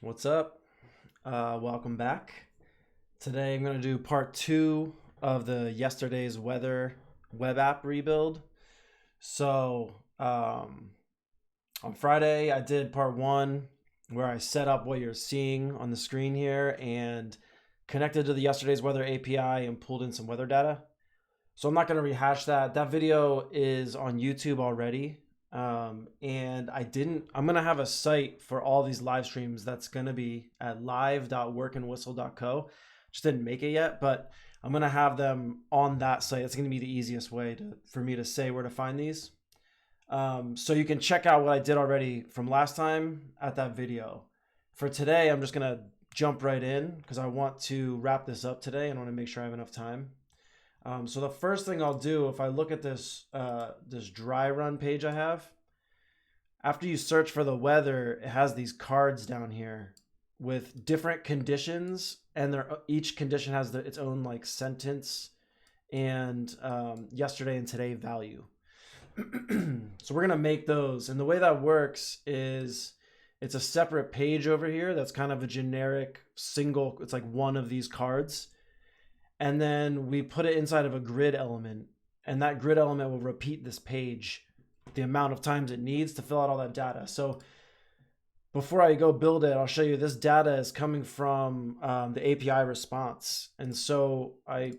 What's up? Welcome back. Today I'm going to do part 2 of the yesterday's weather web app rebuild. So, on Friday I did part 1 where I set up what you're seeing on the screen here and connected to the yesterday's weather API and pulled in some weather data. So I'm not going to rehash that. That video is on YouTube already. And I'm going to have a site for all these live streams that's going to be at live.workandwhistle.co. Just didn't make it yet, but I'm going to have them on that site. It's going to be the easiest way for me to say where to find these. So you can check out what I did already from last time at that video. For today, I'm just going to jump right in because I want to wrap this up today and I want to make sure I have enough time. So the first thing I'll do, if I look at this this dry run page I have, after you search for the weather, it has these cards down here with different conditions, and each condition has its own like sentence and yesterday and today value. So we're gonna make those, and the way that works is it's a separate page over here that's kind of a generic single. It's like one of these cards. And then we put it inside of a grid element, and that grid element will repeat this page the amount of times it needs to fill out all that data. So before I go build it, I'll show you this data is coming from the API response. And so I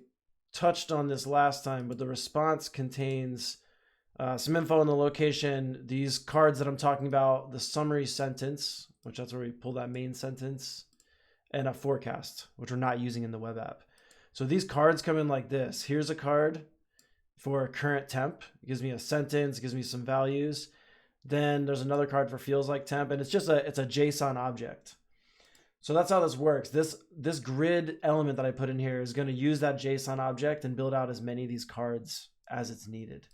touched on this last time, but the response contains some info on the location, these cards that I'm talking about, the summary sentence, which that's where we pull that main sentence, and a forecast, which we're not using in the web app. So these cards come in like this. Here's a card for current temp. It gives me a sentence, it gives me some values. Then there's another card for feels like temp, and it's a JSON object. So that's how this works. This grid element that I put in here is going to use that JSON object and build out as many of these cards as it's needed.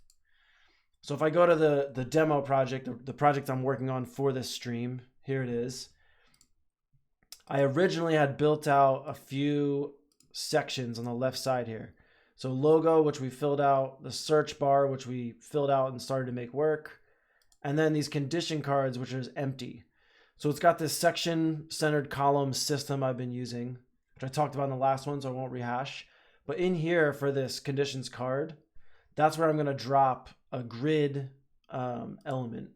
So if I go to the demo project, the project I'm working on for this stream, here it is. I originally had built out a few sections on the left side here. So logo, which we filled out, the search bar, which we filled out and started to make work, and then these condition cards, which is empty. So it's got this section centered column system I've been using, which I talked about in the last one, so I won't rehash. But in here for this conditions card, that's where I'm going to drop a grid element.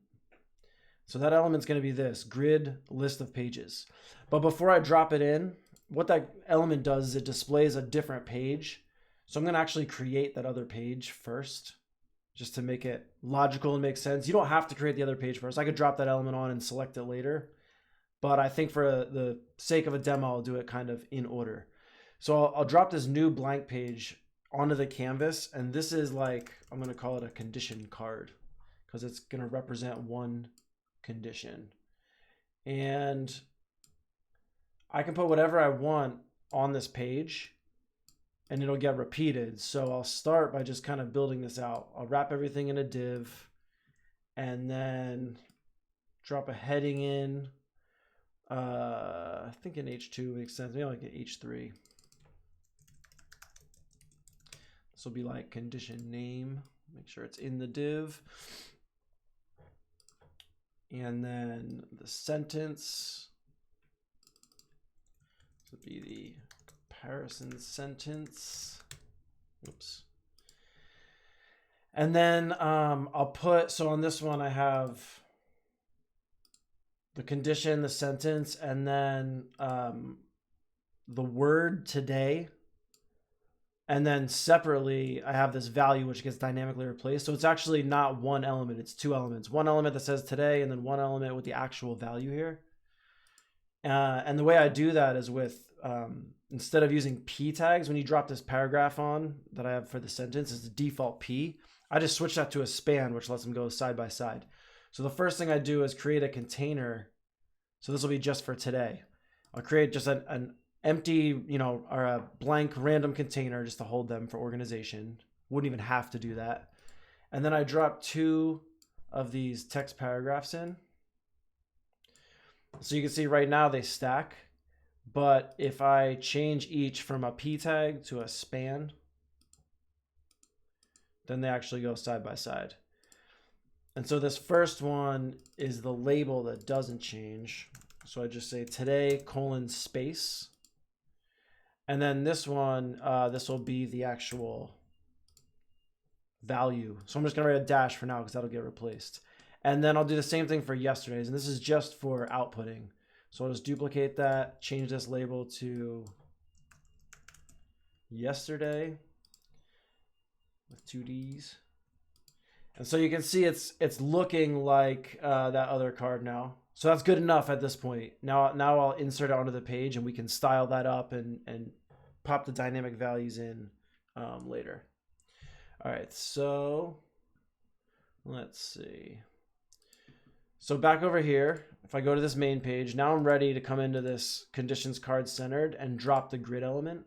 So that element's going to be this grid list of pages. But before I drop it in, what that element does is it displays a different page. So I'm going to actually create that other page first, just to make it logical and make sense. You don't have to create the other page first. I could drop that element on and select it later. But I think for the sake of a demo, I'll do it kind of in order. So I'll drop this new blank page onto the canvas. And this is like, I'm going to call it a condition card because it's going to represent one condition. And I can put whatever I want on this page and it'll get repeated. So I'll start by just kind of building this out. I'll wrap everything in a div and then drop a heading in. I think an H2 makes sense. Maybe like an H3. This will be like condition name. Make sure it's in the div. And then the sentence would be the comparison sentence. Oops. And then I'll put, so on this one I have the condition, the sentence, and then the word today. And then separately, I have this value which gets dynamically replaced. So it's actually not one element, it's two elements. One element that says today, and then one element with the actual value here. And the way I do that is with, instead of using P tags, when you drop this paragraph on that I have for the sentence, it's the default P. I just switch that to a span, which lets them go side by side. So the first thing I do is create a container. So this will be just for today. I'll create just an empty, or a blank random container just to hold them for organization. Wouldn't even have to do that. And then I drop 2 of these text paragraphs in. So you can see right now they stack, but if I change each from a P tag to a span, then they actually go side by side. And so this first one is the label that doesn't change. So I just say today colon space. And then this one, this will be the actual value. So I'm just gonna write a dash for now because that'll get replaced. And then I'll do the same thing for yesterday's. And this is just for outputting. So I'll just duplicate that, change this label to yesterday with 2 Ds. And so you can see it's looking like that other card now. So that's good enough at this point. Now I'll insert it onto the page and we can style that up and pop the dynamic values in later. All right, so let's see. So back over here, if I go to this main page, now I'm ready to come into this conditions card centered and drop the grid element.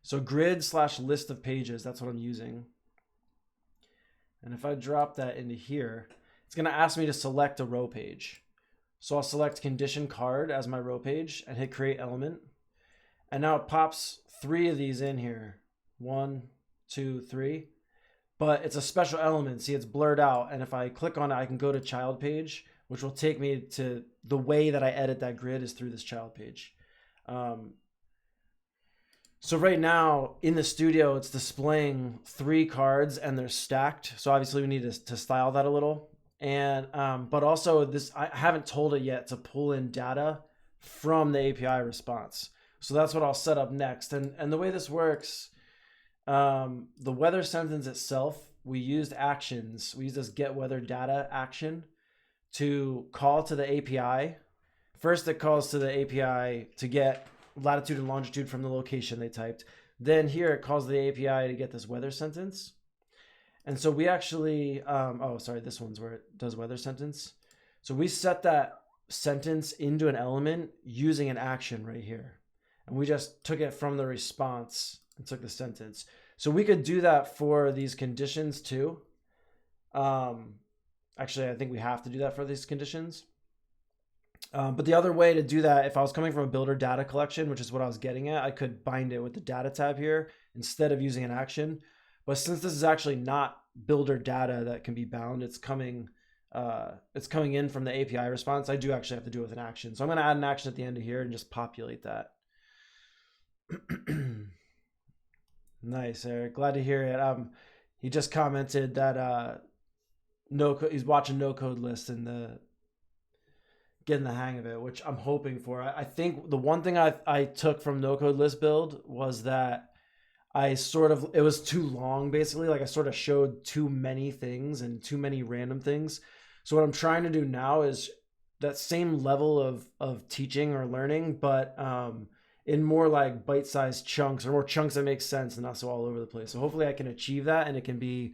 So grid / list of pages, that's what I'm using. And if I drop that into here, it's going to ask me to select a row page. So I'll select condition card as my row page and hit create element. And now it pops 3 of these in here. 1, 2, 3. But it's a special element. See, it's blurred out. And if I click on it, I can go to child page, which will take me to the way that I edit that grid is through this child page. So right now in the studio, it's displaying 3 cards and they're stacked. So obviously we need to style that a little. And but also this, I haven't told it yet to pull in data from the API response. So that's what I'll set up next. And the way this works, the weather sentence itself, we used actions. We used this get weather data action to call to the API. First, it calls to the API to get latitude and longitude from the location they typed. Then here it calls the API to get this weather sentence. And so we actually, oh, sorry, this one's where it does weather sentence. So we set that sentence into an element using an action right here. And we just took it from the response and took the sentence. So we could do that for these conditions too. Actually, I think we have to do that for these conditions. But the other way to do that, if I was coming from a Bildr data collection, which is what I was getting at, I could bind it with the data tab here instead of using an action. But since this is actually not Bildr data that can be bound, it's coming in from the API response, I do actually have to do it with an action. So I'm going to add an action at the end of here and just populate that. Nice, Eric. Glad to hear it. He just commented that he's watching No Code List and getting the hang of it, which I'm hoping for. I think the one thing I took from No Code List build was that it was too long, basically. Like I sort of showed too many things and too many random things. So what I'm trying to do now is that same level of teaching or learning, but in more like bite-sized chunks or more chunks that make sense and not so all over the place. So hopefully I can achieve that and it can be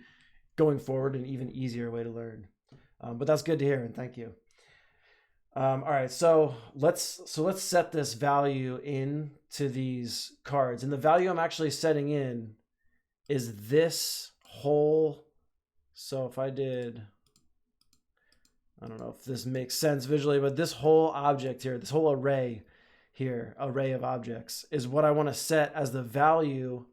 going forward an even easier way to learn. But that's good to hear and thank you. All right, so let's set this value in to these cards. And the value I'm actually setting in is this whole. So if I did, I don't know if this makes sense visually, but this whole object here, this whole array here, array of objects, is what I want to set as the value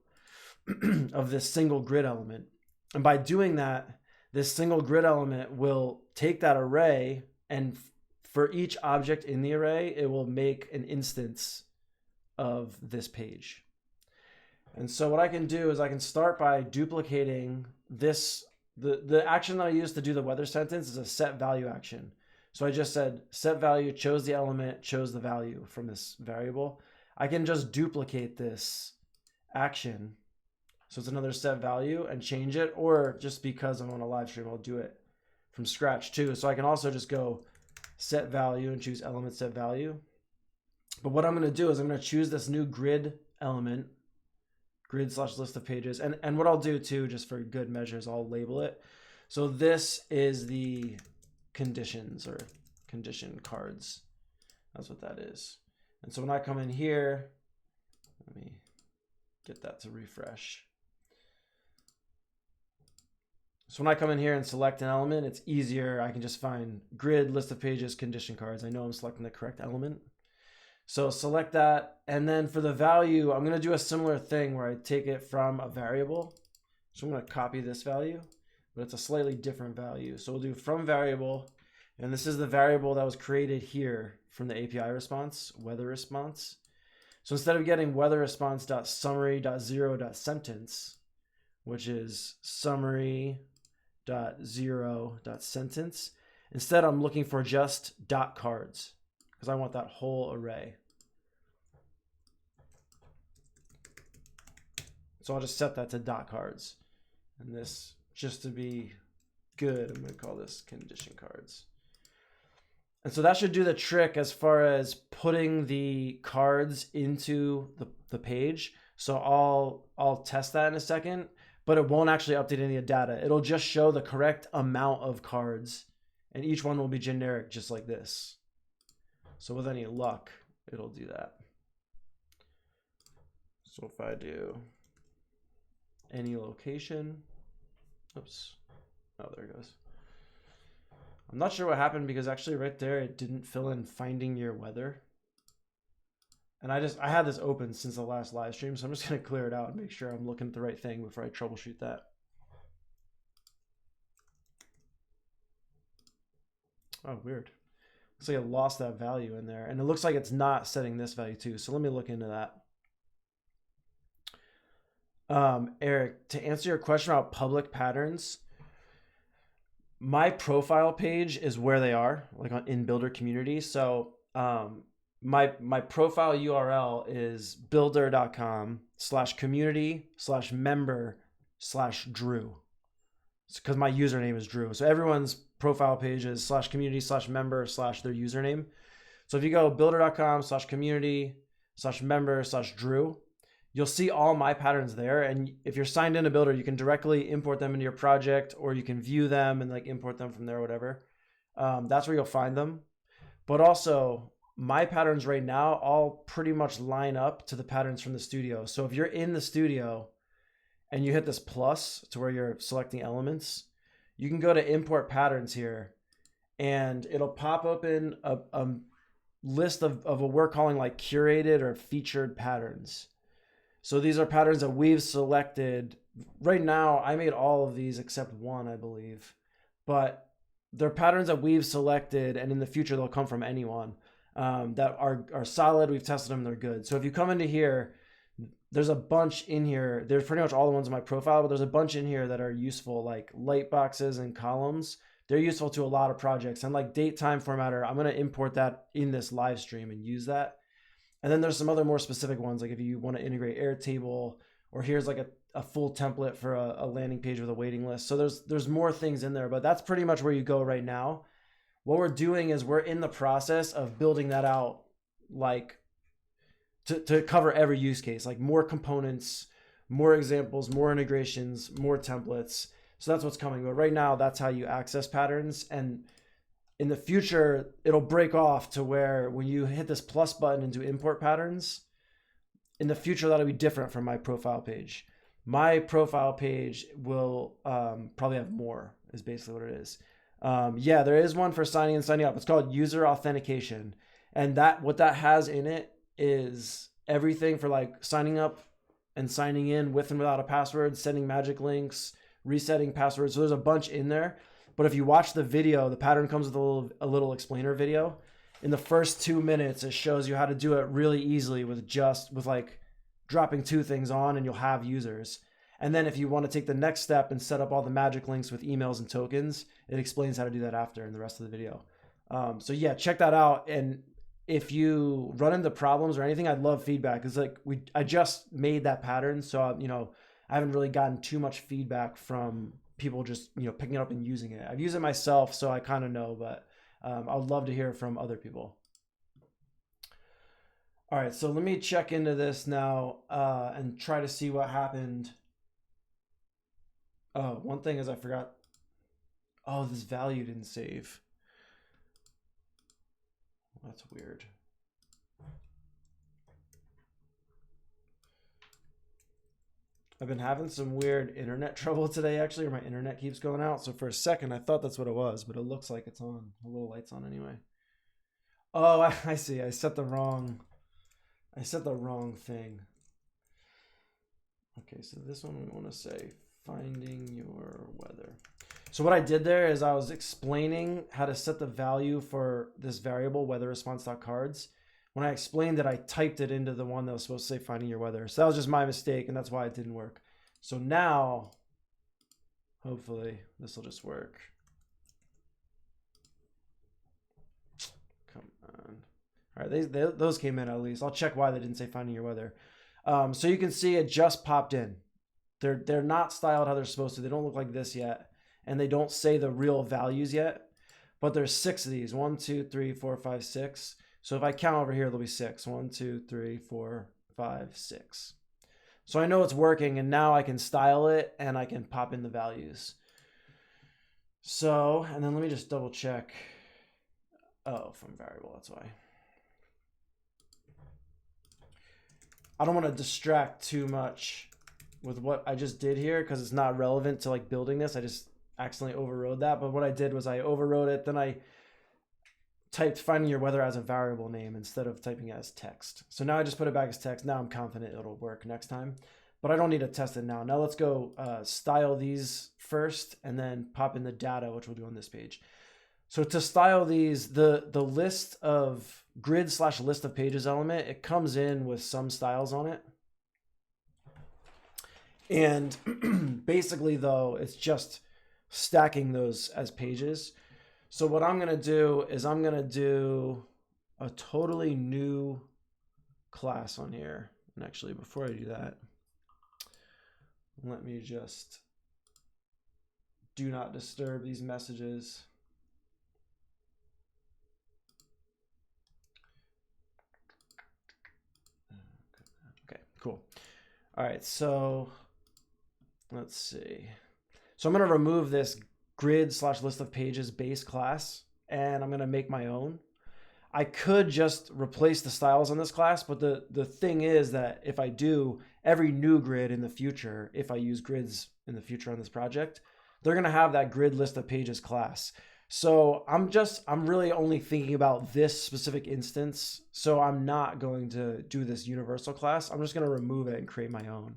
of this single grid element. And by doing that, this single grid element will take that array, and for each object in the array, it will make an instance of this page. And so what I can do is I can start by duplicating this. The action that I use to do the weather sentence is a set value action. So I just said set value, chose the element, chose the value from this variable. I can just duplicate this action. So it's another set value and change it, or just because I'm on a live stream, I'll do it from scratch too. So I can also just go set value and choose element set value. But what I'm going to do is I'm going to choose this new grid element, grid / list of pages. And what I'll do too, just for good measures, I'll label it. So this is the conditions or condition cards. That's what that is. And so when I come in here, let me get that to refresh. So when I come in here and select an element, it's easier. I can just find grid, list of pages, condition cards. I know I'm selecting the correct element. So select that. And then for the value, I'm going to do a similar thing where I take it from a variable. So I'm going to copy this value, but it's a slightly different value. So we'll do from variable, And this is the variable that was created here from the API response, weather response. So instead of getting weather response.summary.0.sentence, which is summary.0.sentence, instead I'm looking for just .cards because I want that whole array. So I'll just set that to .cards. And this, just to be good, I'm going to call this condition cards. And so that should do the trick as far as putting the cards into the page. So I'll test that in a second, but it won't actually update any of the data. It'll just show the correct amount of cards, and each one will be generic just like this. So with any luck, it'll do that. So if I do any location, oops, oh, there it goes. I'm not sure what happened because actually right there, it didn't fill in finding your weather. And I had this open since the last live stream, so I'm just going to clear it out and make sure I'm looking at the right thing before I troubleshoot that. Oh, weird. Looks like it lost that value in there. And it looks like it's not setting this value too. So let me look into that. Eric, to answer your question about public patterns, my profile page is where they are, like in Bildr community. So my profile URL is bildr.com/community/member/Drew. It's because my username is Drew. So everyone's profile page is /community/member/ their username. So if you go bildr.com/community/member/Drew, you'll see all my patterns there. And if you're signed into Bildr, you can directly import them into your project, or you can view them and like import them from there or whatever. That's where you'll find them. But also my patterns right now all pretty much line up to the patterns from the studio. So if you're in the studio and you hit this plus to where you're selecting elements, you can go to import patterns here and it'll pop open a list of what we're calling like curated or featured patterns. So these are patterns that we've selected. Right now, I made all of these except one, I believe. But they're patterns that we've selected, and in the future, they'll come from anyone that are solid. We've tested them. They're good. So if you come into here, there's a bunch in here. There's pretty much all the ones in my profile, but there's a bunch in here that are useful, like light boxes and columns. They're useful to a lot of projects. And like date time formatter, I'm going to import that in this live stream and use that. And then there's some other more specific ones, like if you want to integrate Airtable, or here's like a full template for a landing page with a waiting list. So there's more things in there, but that's pretty much where you go right now. What we're doing is we're in the process of building that out, like to cover every use case, like more components, more examples, more integrations, more templates. So that's what's coming. But right now, that's how you access patterns. And in the future, it'll break off to where when you hit this plus button and do import patterns, in the future, that'll be different from my profile page. My profile page will probably have more, is basically what it is. Yeah, there is one for signing and signing up. It's called user authentication. And what that has in it is everything for like signing up and signing in with and without a password, sending magic links, resetting passwords. So there's a bunch in there. But if you watch the video, the pattern comes with a little explainer video. In the first 2 minutes, it shows you how to do it really easily with like dropping 2 things on, and you'll have users. And then if you want to take the next step and set up all the magic links with emails and tokens, it explains how to do that after in the rest of the video. So yeah, check that out. And if you run into problems or anything, I'd love feedback. It's like I just made that pattern, so I haven't really gotten too much feedback from people just picking it up and using it. I've used it myself, so I kind of know, but I would love to hear from other people. All right, so let me check into this now and try to see what happened. Oh, one thing is I forgot. Oh, this value didn't save. That's weird. I've been having some weird internet trouble today, actually, or my internet keeps going out. So for a second, I thought that's what it was, but it looks like it's on. The little light's on anyway. Oh, I see. I set the wrong thing. Okay, so this one we want to say finding your weather. So what I did there is I was explaining how to set the value for this variable weather response.cards. When I explained it, I typed it into the one that was supposed to say finding your weather. So that was just my mistake, and that's why it didn't work. So now, hopefully, this will just work. Come on. All right, those came in at least. I'll check why they didn't say finding your weather. So you can see it just popped in. They're not styled how they're supposed to. They don't look like this yet. And they don't say the real values yet, but there's 6 of these. 1, 2, 3, 4, 5, 6. So if I count over here, there'll be 6. 1, 2, 3, 4, 5, 6. So I know it's working, and now I can style it and I can pop in the values. So, and then let me just double check. Oh, from variable, that's why. I don't want to distract too much with what I just did here because it's not relevant to like building this. I just accidentally overrode that. But what I did was I overrode it. Then I typed finding your weather as a variable name instead of typing it as text. So now I just put it back as text. Now I'm confident it'll work next time. But I don't need to test it now. Now let's go style these first and then pop in the data, which we'll do on this page. So to style these, the list of grid/list of pages element, it comes in with some styles on it. And basically, though, it's just stacking those as pages. So what I'm going to do is I'm going to do a totally new class on here. And actually, before I do that, let me just do not disturb these messages. Okay, cool. All right, so let's see. So I'm going to remove this grid/list of pages base class, and I'm going to make my own. I could just replace the styles on this class, but the thing is that if I do, every new grid in the future, if I use grids in the future on this project, they're going to have that grid list of pages class. So I'm really only thinking about this specific instance. So I'm not going to do this universal class. I'm just going to remove it and create my own.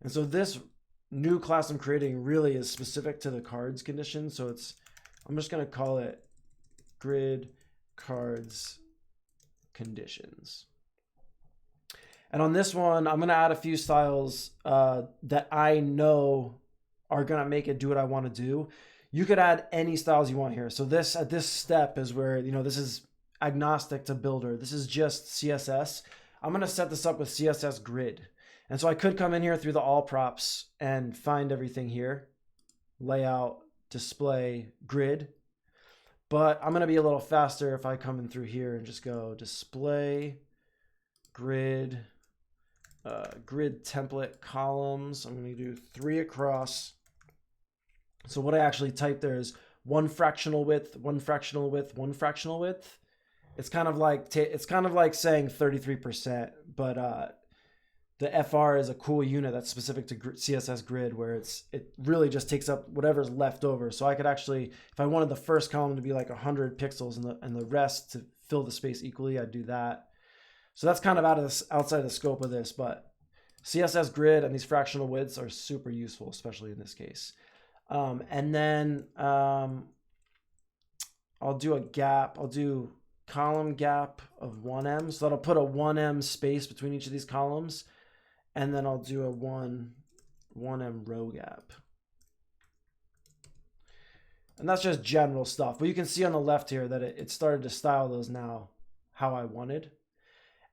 And so this new class I'm creating really is specific to the cards condition. So I'm just going to call it grid cards conditions. And on this one, I'm going to add a few styles that I know are going to make it do what I want to do. You could add any styles you want here. So this at this step is where, you know, this is agnostic to Bildr. This is just CSS. I'm going to set this up with CSS grid. And so I could come in here through the all props and find everything here. Layout, display, grid. But I'm going to be a little faster if I come in through here and just go display, grid, grid template columns. I'm going to do 3 across. So what I actually typed there is 1 fractional width, 1 fractional width, 1 fractional width. It's kind of like saying 33%, but the FR is a cool unit that's specific to CSS grid, where it really just takes up whatever's left over. So I could actually, if I wanted the first column to be like 100 pixels and the rest to fill the space equally, I'd do that. So that's kind of outside the scope of this, but CSS grid and these fractional widths are super useful, especially in this case. And then I'll do a gap. I'll do column gap of 1em. So that'll put a 1em space between each of these columns. And then I'll do a 1em row gap. And that's just general stuff. But you can see on the left here that it started to style those now how I wanted.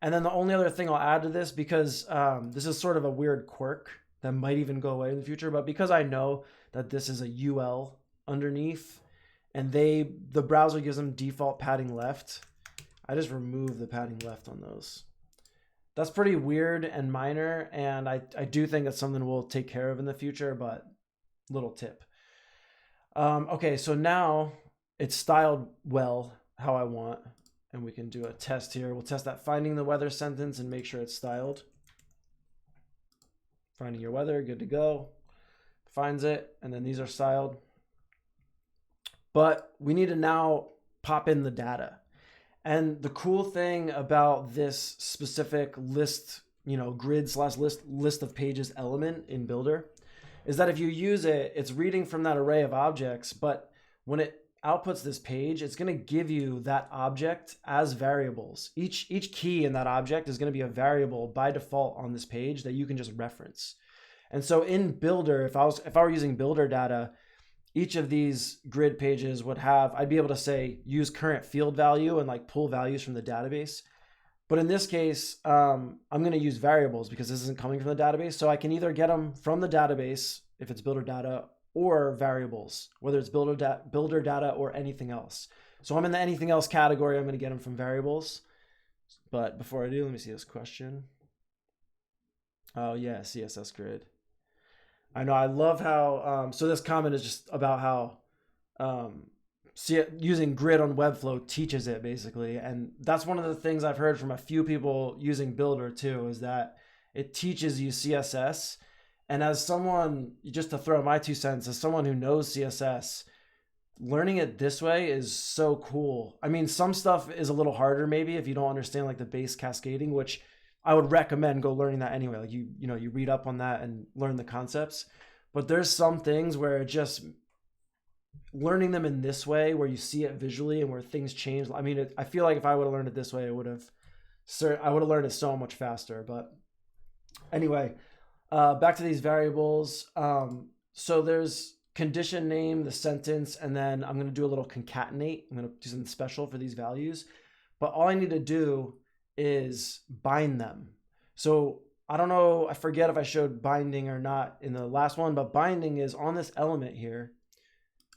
And then the only other thing I'll add to this, because this is sort of a weird quirk that might even go away in the future, but because I know that this is a UL underneath and the browser gives them default padding left, I just remove the padding left on those. That's pretty weird and minor, and I do think that's something we'll take care of in the future, but little tip. Okay, so now it's styled well how I want, and we can do a test here. We'll test that finding the weather sentence and make sure it's styled. Finding your weather, good to go. Finds it, and then these are styled. But we need to now pop in the data. And the cool thing about this specific list, you know, grid/list of pages element in Bildr is that if you use it, it's reading from that array of objects, but when it outputs this page, it's going to give you that object as variables. Each key in that object is going to be a variable by default on this page that you can just reference. And so in Bildr, if I were using Bildr data, each of these grid pages would have, I'd be able to say use current field value and like pull values from the database. But in this case, I'm going to use variables because this isn't coming from the database. So I can either get them from the database if it's Bildr data, or variables, whether it's Bildr data or anything else. So I'm in the anything else category. I'm going to get them from variables. But before I do, let me see this question. Oh yeah, CSS grid. I know, I love how, so this comment is just about how using grid on Webflow teaches it basically. And that's one of the things I've heard from a few people using Bildr too, is that it teaches you CSS. And as someone, just to throw my 2 cents, as someone who knows CSS, learning it this way is so cool. I mean, some stuff is a little harder maybe if you don't understand like the base cascading, which I would recommend go learning that anyway. Like you read up on that and learn the concepts. But there's some things where just learning them in this way, where you see it visually and where things change. I mean, I feel like if I would have learned it this way, I would have learned it so much faster. But anyway, back to these variables. So there's condition name, the sentence, and then I'm going to do a little concatenate. I'm going to do something special for these values. But all I need to do is bind them. So I don't know, I forget if I showed binding or not in the last one, but binding is on this element here.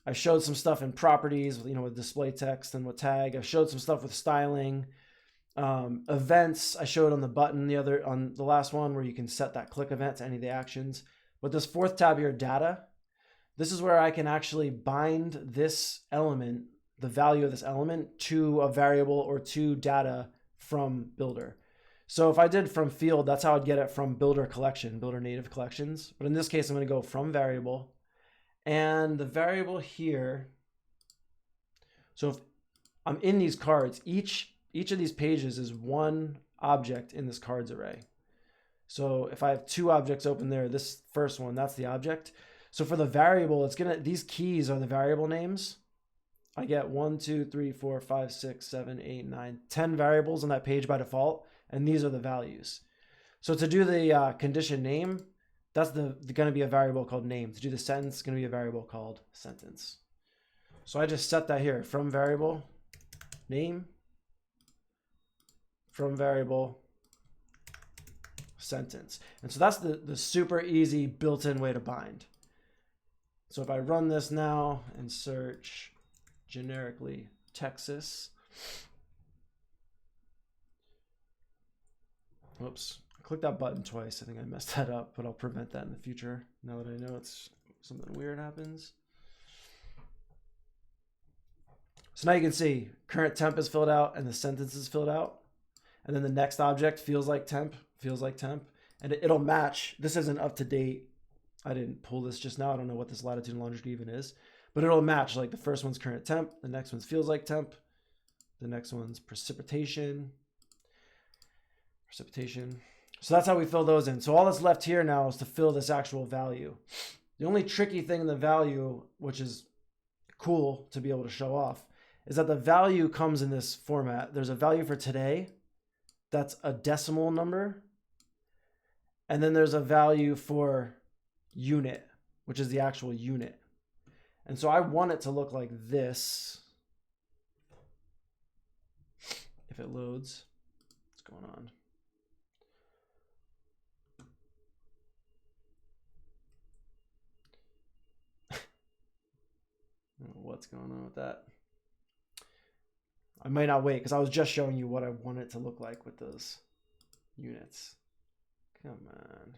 I showed some stuff in properties, with display text and with tag. I showed some stuff with styling. Events I showed on the button on the last one, where you can set that click event to any of the actions. But this fourth tab here, data, this is where I can actually bind this element, the value of this element, to a variable or to data from Bildr. So if I did from field, that's how I'd get it from Bildr collection, Bildr native collections. But in this case, I'm going to go from variable, and the variable here. So if I'm in these cards, each of these pages is one object in this cards array. So if I have 2 objects open there, this first one, that's the object. So for the variable, these keys are the variable names. I get 1, 2, 3, 4, 5, 6, 7, 8, 9, 10 variables on that page by default, and these are the values. So to do the condition name, that's going to be a variable called name. To do the sentence, it's going to be a variable called sentence. So I just set that here, from variable name, from variable sentence. And so that's the super easy built-in way to bind. So if I run this now and search generically Texas, whoops, I clicked that button twice. I think I messed that up, but I'll prevent that in the future now that I know it's something weird happens. So now you can see current temp is filled out and the sentence is filled out. And then the next object feels like temp, and it'll match. This isn't up to date. I didn't pull this just now. I don't know what this latitude and longitude even is, but it'll match. Like the first one's current temp, the next one's feels like temp, the next one's precipitation. So that's how we fill those in. So all that's left here now is to fill this actual value. The only tricky thing in the value, which is cool to be able to show off, is that the value comes in this format. There's a value for today. That's a decimal number. And then there's a value for unit, which is the actual unit. And so I want it to look like this. If it loads, what's going on? I don't know what's going on with that. I might not wait because I was just showing you what I want it to look like with those units. Come on.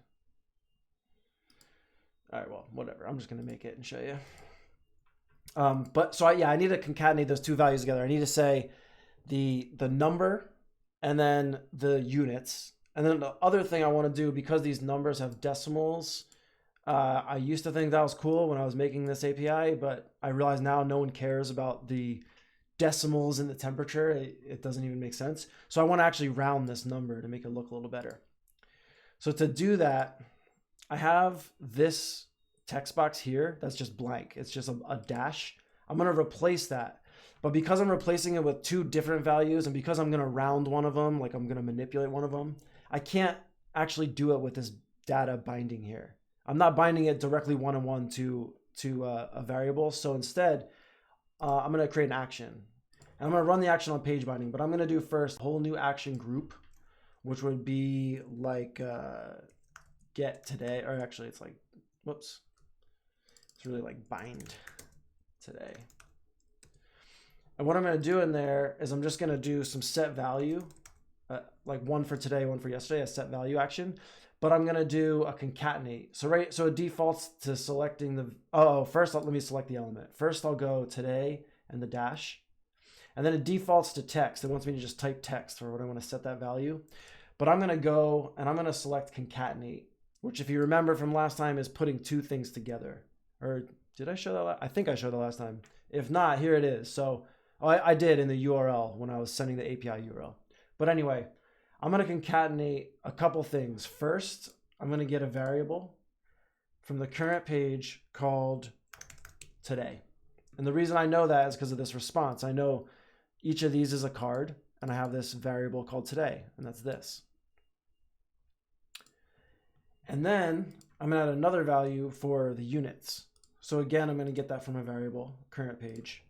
All right, well, whatever. I'm just going to make it and show you. I need to concatenate those 2 values together. I need to say the number and then the units. And then the other thing I want to do, because these numbers have decimals, I used to think that was cool when I was making this API, but I realize now no one cares about the decimals in the temperature. It doesn't even make sense. So I want to actually round this number to make it look a little better. So to do that, I have this text box here that's just blank. It's just a dash. I'm going to replace that. But because I'm replacing it with two different values, and because I'm going to round one of them, like I'm going to manipulate one of them, I can't actually do it with this data binding here. I'm not binding it directly one-on-one to a variable. So instead, I'm going to create an action. And I'm going to run the action on page binding, but I'm going to do first a whole new action group, which would be like get today, or actually it's like, whoops. It's really like bind today. And what I'm going to do in there is I'm just going to do some set value, like one for today, one for yesterday, a set value action. But I'm going to do a concatenate. So it defaults to selecting the, first let me select the element. First I'll go today and the dash. And then it defaults to text. It wants me to just type text for what I want to set that value. But I'm going to go and I'm going to select concatenate, which if you remember from last time is putting two things together. Or did I show that? I think I showed that last time. If not, here it is. So I did in the URL when I was sending the API URL. But anyway, I'm going to concatenate a couple things. First, I'm going to get a variable from the current page called today. And the reason I know that is because of this response. I know each of these is a card, and I have this variable called today, and that's this. And then I'm going to add another value for the units. So again, I'm going to get that from a variable, current page,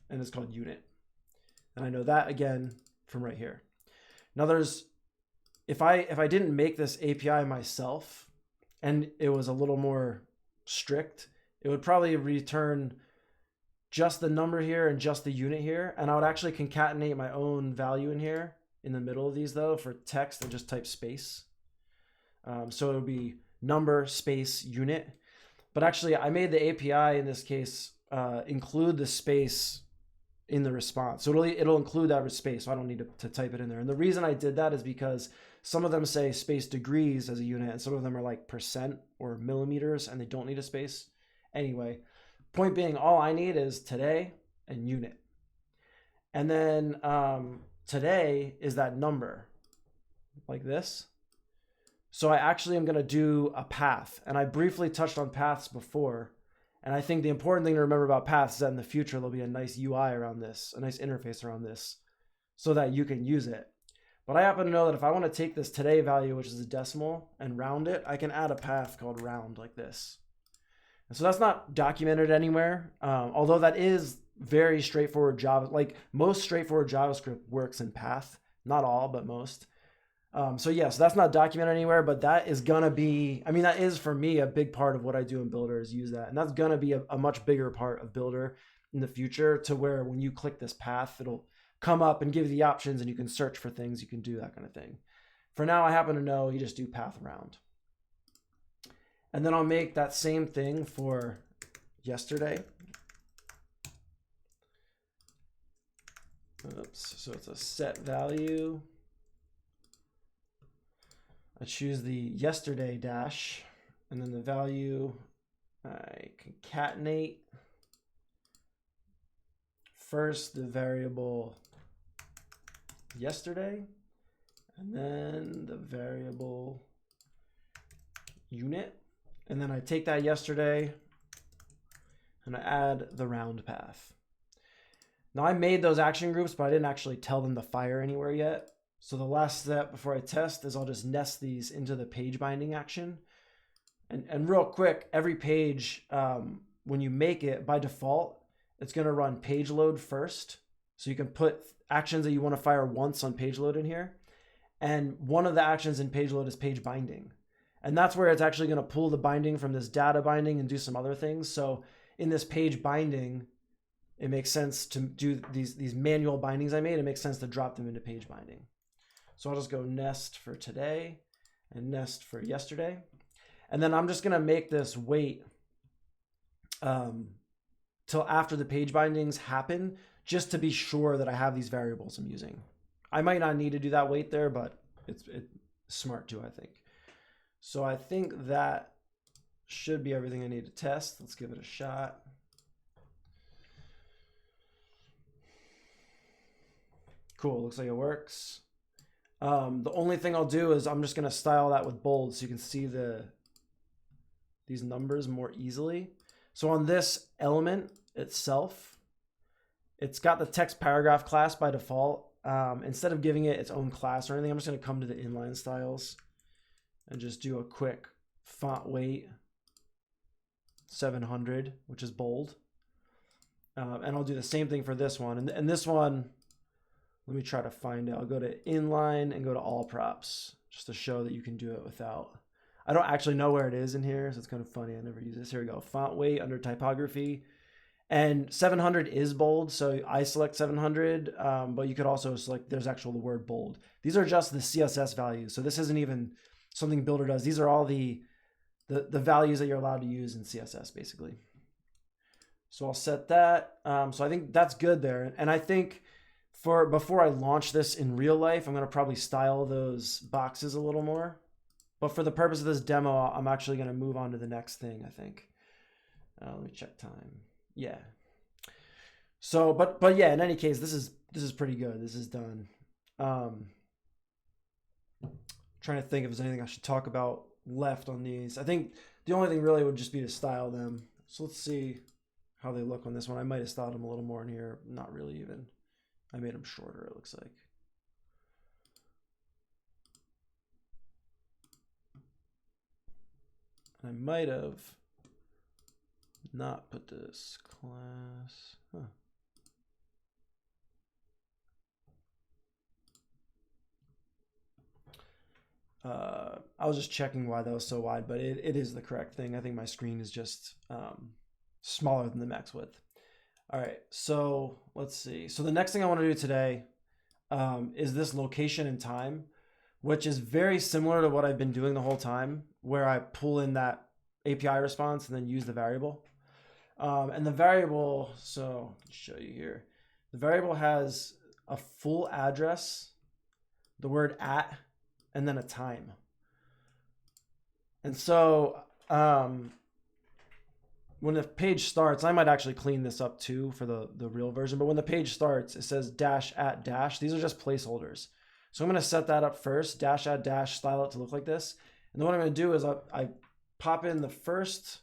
and it's called unit. And I know that again from right here. Now if I didn't make this API myself and it was a little more strict, it would probably return just the number here and just the unit here. And I would actually concatenate my own value in here in the middle of these though. For text, I just type space. So it would be number space unit. But actually I made the API in this case include the space in the response. So it'll include that space. So I don't need to type it in there. And the reason I did that is because some of them say space degrees as a unit, and some of them are like percent or millimeters, and they don't need a space. Anyway, point being, all I need is today and unit. And then today is that number, like this. So I actually am going to do a path. And I briefly touched on paths before. And I think the important thing to remember about paths is that in the future, there'll be a nice UI around this, a nice interface around this, so that you can use it. But I happen to know that if I want to take this today value, which is a decimal, and round it, I can add a path called round like this. And so that's not documented anywhere, although that is very straightforward Java. Like most straightforward JavaScript works in path, not all, but most. So that's not documented anywhere, but that is going to be, I mean, that is for me a big part of what I do in Bildr is use that. And that's going to be a much bigger part of Bildr in the future, to where when you click this path, it'll come up and give you the options and you can search for things, you can do that kind of thing. For now, I happen to know you just do path round. And then I'll make that same thing for yesterday. Oops, so it's a set value. I choose the yesterday dash, and then the value, I concatenate first the variable yesterday, and then the variable unit. And then I take that yesterday and I add the round path. Now I made those action groups, but I didn't actually tell them to fire anywhere yet. So the last step before I test is I'll just nest these into the page binding action. And real quick, every page, when you make it, by default, it's going to run page load first. So you can put actions that you want to fire once on page load in here. And one of the actions in page load is page binding. And that's where it's actually going to pull the binding from this data binding and do some other things. So in this page binding, it makes sense to do these manual bindings I made. It makes sense to drop them into page binding. So I'll just go nest for today and nest for yesterday. And then I'm just going to make this wait till after the page bindings happen, just to be sure that I have these variables I'm using. I might not need to do that wait there, but it's smart too, I think. So I think that should be everything I need to test. Let's give it a shot. Cool, looks like it works. The only thing I'll do is I'm just going to style that with bold so you can see the these numbers more easily. So on this element itself, it's got the text paragraph class by default. Instead of giving it its own class or anything, I'm just going to come to the inline styles and just do a quick font weight 700, which is bold. And I'll do the same thing for this one. And this one, let me try to find it. I'll go to inline and go to all props just to show that you can do it without. I don't actually know where it is in here, so it's kind of funny. I never use this. Here we go. Font weight under typography. And 700 is bold, so I select 700, but you could also select, there's actual the word bold. These are just the CSS values, so this isn't even something Bildr does. These are all the values that you're allowed to use in CSS, basically. So I'll set that. So I think that's good there. And I think before I launch this in real life, I'm going to probably style those boxes a little more. But for the purpose of this demo, I'm actually going to move on to the next thing, I think. Let me check time. Yeah. So, but yeah, in any case, this is pretty good. This is done. Trying to think if there's anything I should talk about left on these. I think the only thing really would just be to style them. So let's see how they look on this one. I might have styled them a little more in here. Not really even. I made them shorter, it looks like. I might have not put this class. Huh. I was just checking why that was so wide, but it is the correct thing. I think my screen is just smaller than the max width. All right, so let's see. So the next thing I want to do today is this location and time, which is very similar to what I've been doing the whole time, where I pull in that API response and then use the variable. And the variable, so I'll show you here. The variable has a full address, the word at, and then a time. And so when the page starts, I might actually clean this up too for the real version, but when the page starts, it says dash at dash. These are just placeholders. So I'm going to set that up first, dash at dash, style it to look like this. And then what I'm going to do is I pop in the first,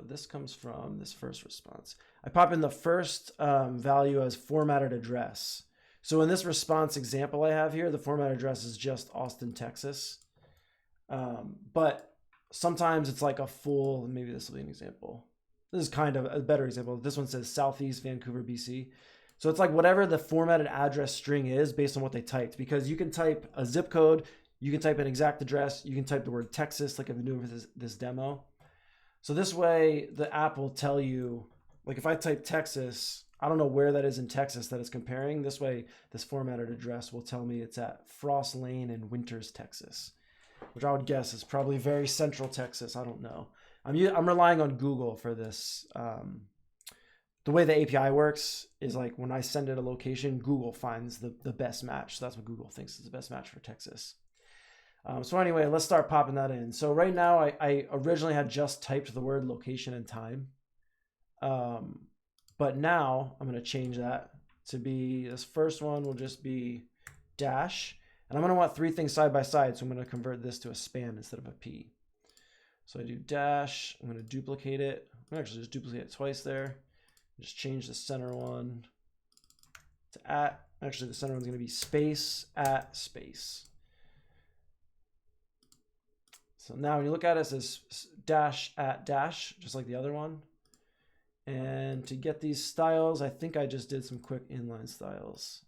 this comes from this first response. I pop in the first value as formatted address. So in this response example I have here, the format address is just Austin, Texas. But sometimes it's like a full, maybe this will be an example. This is kind of a better example. This one says Southeast Vancouver, BC. So it's like whatever the formatted address string is based on what they typed, because you can type a zip code, you can type an exact address, you can type the word Texas like I've been doing for this demo. So this way the app will tell you, like if I type Texas, I don't know where that is in Texas that it's comparing. This way, this formatted address will tell me it's at Frost Lane in Winters, Texas, which I would guess is probably very central Texas. I don't know. I'm relying on Google for this. The way the API works is like when I send it a location, Google finds the best match. So that's what Google thinks is the best match for Texas. So anyway, let's start popping that in. So right now, I originally had just typed the word location and time. But now I'm going to change that to be, this first one will just be dash. And I'm going to want three things side by side. So I'm going to convert this to a span instead of a P. So I do dash. I'm going to duplicate it. I'm going to actually just duplicate it twice there. Just change the center one to at. Actually, the center one's going to be space at space. So now when you look at it, it says dash at dash, just like the other one. And to get these styles, I think I just did some quick inline styles.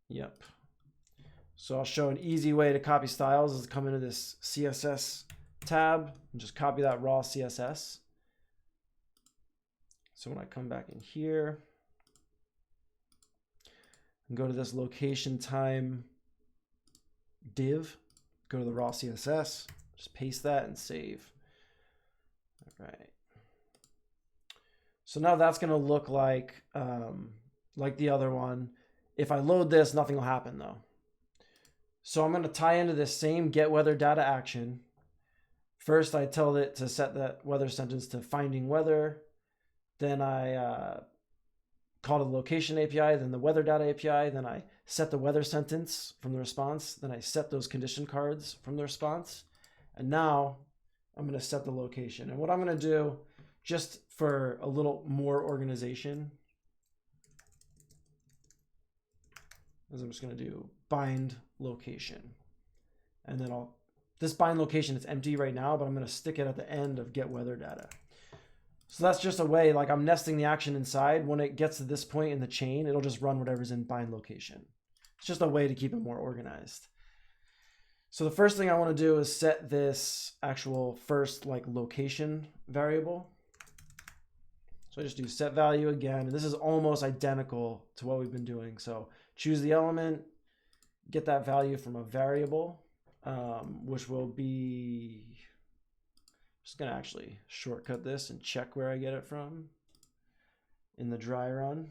Yep. So I'll show an easy way to copy styles is to come into this CSS tab and just copy that raw CSS. So when I come back in here and go to this location time div, go to the raw CSS, just paste that and save. All right. So now that's going to look like the other one. If I load this, nothing will happen though. So I'm going to tie into this same get weather data action. First, I tell it to set that weather sentence to finding weather. Then I call the location API, then the weather data API. Then I set the weather sentence from the response. Then I set those condition cards from the response. And now I'm going to set the location. And what I'm going to do, just for a little more organization, is I'm just going to do bind location. And then this bind location is empty right now, but I'm going to stick it at the end of get weather data. So that's just a way, like I'm nesting the action inside. When it gets to this point in the chain, it'll just run whatever's in bind location. It's just a way to keep it more organized. So the first thing I want to do is set this actual first like location variable. So I just do set value again, and this is almost identical to what we've been doing. So choose the element, get that value from a variable, which will be, just gonna actually shortcut this and check where I get it from in the dry run.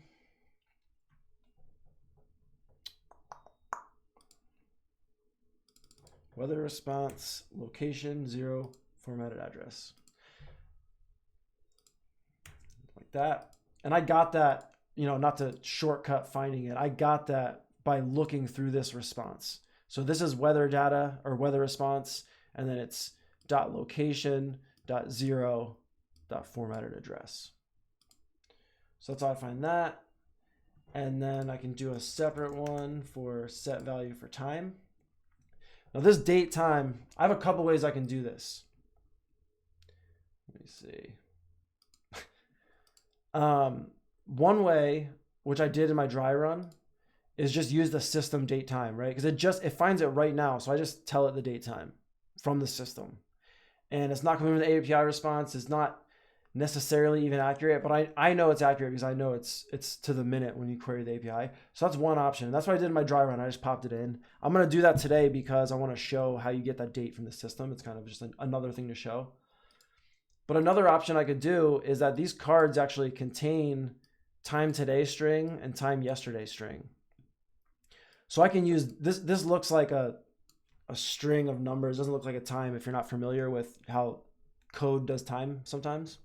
Weather response, location, 0, formatted address. Like that. And I got that, you know, not to shortcut finding it. I got that by looking through this response. So this is weather data or weather response, and then it's dot location, dot 0, dot formatted address. So that's how I find that. And then I can do a separate one for set value for time. Now this date time, I have a couple ways I can do this. Let me see. One way, which I did in my dry run, is just use the system date time, right? Because it finds it right now. So I just tell it the date time from the system. And it's not coming from the API response. It's not necessarily even accurate, but I know it's accurate because I know it's to the minute when you query the API. So that's one option. That's what I did in my dry run. I just popped it in. I'm going to do that today because I want to show how you get that date from the system. It's kind of just another thing to show. But another option I could do is that these cards actually contain time today string and time yesterday string. So I can use this. This looks like a string of numbers. It doesn't look like a time if you're not familiar with how code does time sometimes.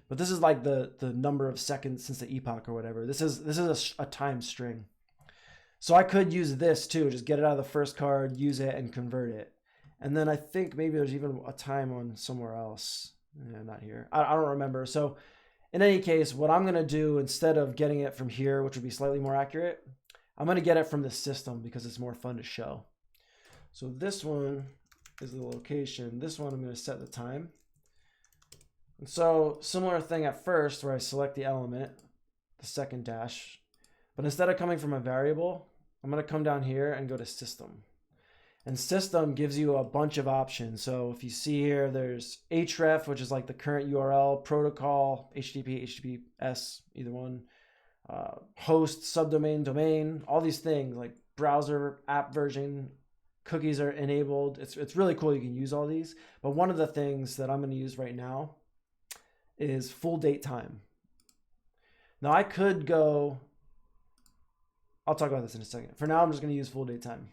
But this is like the number of seconds since the epoch or whatever. This is a time string. So I could use this too, just get it out of the first card, use it, and convert it. And then I think maybe there's even a time on somewhere else. Yeah, not here. I don't remember. So in any case, what I'm going to do instead of getting it from here, which would be slightly more accurate, I'm going to get it from the system because it's more fun to show. So this one is the location. This one I'm going to set the time. And so similar thing at first where I select the element, the second dash, but instead of coming from a variable, I'm going to come down here and go to system. And system gives you a bunch of options. So if you see here, there's href, which is like the current URL, protocol, HTTP, HTTPS, either one, host, subdomain, domain, all these things like browser, app version, cookies are enabled. It's really cool. You can use all these. But one of the things that I'm going to use right now is full date time. Now I could go, I'll talk about this in a second. For now, I'm just going to use full date time.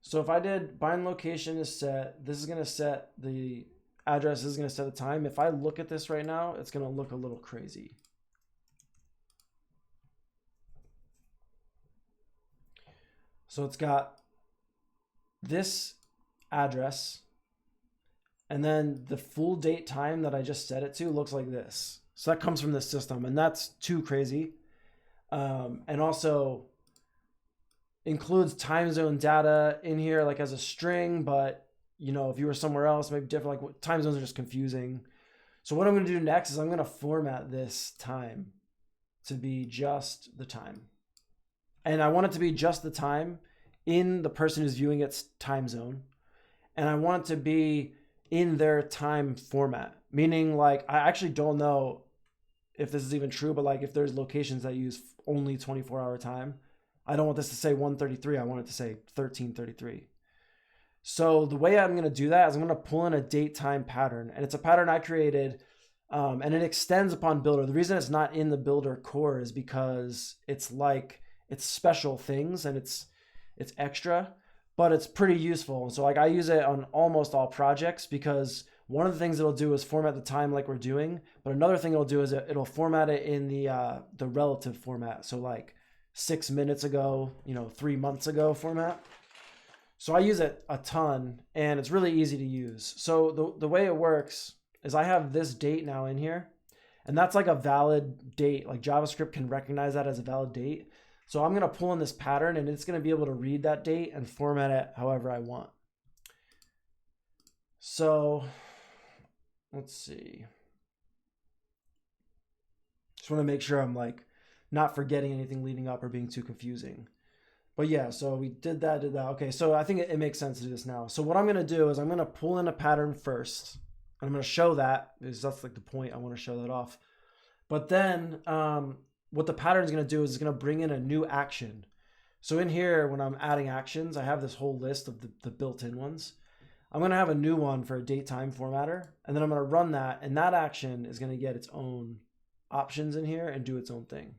So if I did bind location is set, this is going to set the address, this is going to set the time. If I look at this right now, it's going to look a little crazy. So it's got this address, and then the full date time that I just set it to looks like this. So that comes from the system, and that's too crazy. And also includes time zone data in here like as a string, but you know, if you were somewhere else, maybe different, like time zones are just confusing. So what I'm going to do next is I'm going to format this time to be just the time. And I want it to be just the time in the person who's viewing its time zone. And I want it to be in their time format, meaning like, I actually don't know if this is even true, but like if there's locations that use only 24-hour time, I don't want this to say 1:33. I want it to say 13:33. So the way I'm going to do that is I'm going to pull in a date time pattern, and it's a pattern I created, and it extends upon Bildr. The reason it's not in the Bildr core is because it's special things and it's extra, but it's pretty useful. So like I use it on almost all projects because one of the things it'll do is format the time like we're doing, but another thing it'll do is it'll format it in the relative format. So like 6 minutes ago, 3 months ago format. So I use it a ton, and it's really easy to use. So the way it works is I have this date now in here, and that's like a valid date. Like JavaScript can recognize that as a valid date. So I'm going to pull in this pattern, and it's going to be able to read that date and format it however I want. So let's see. Just want to make sure I'm like not forgetting anything leading up or being too confusing. But yeah, so we did that. Okay, so I think it makes sense to do this now. So what I'm going to do is I'm going to pull in a pattern first. I'm going to show that because that's like the point. I want to show that off. But then what the pattern is going to do is it's going to bring in a new action. So in here, when I'm adding actions, I have this whole list of the built-in ones. I'm going to have a new one for a date time formatter, and then I'm going to run that, and that action is going to get its own options in here and do its own thing.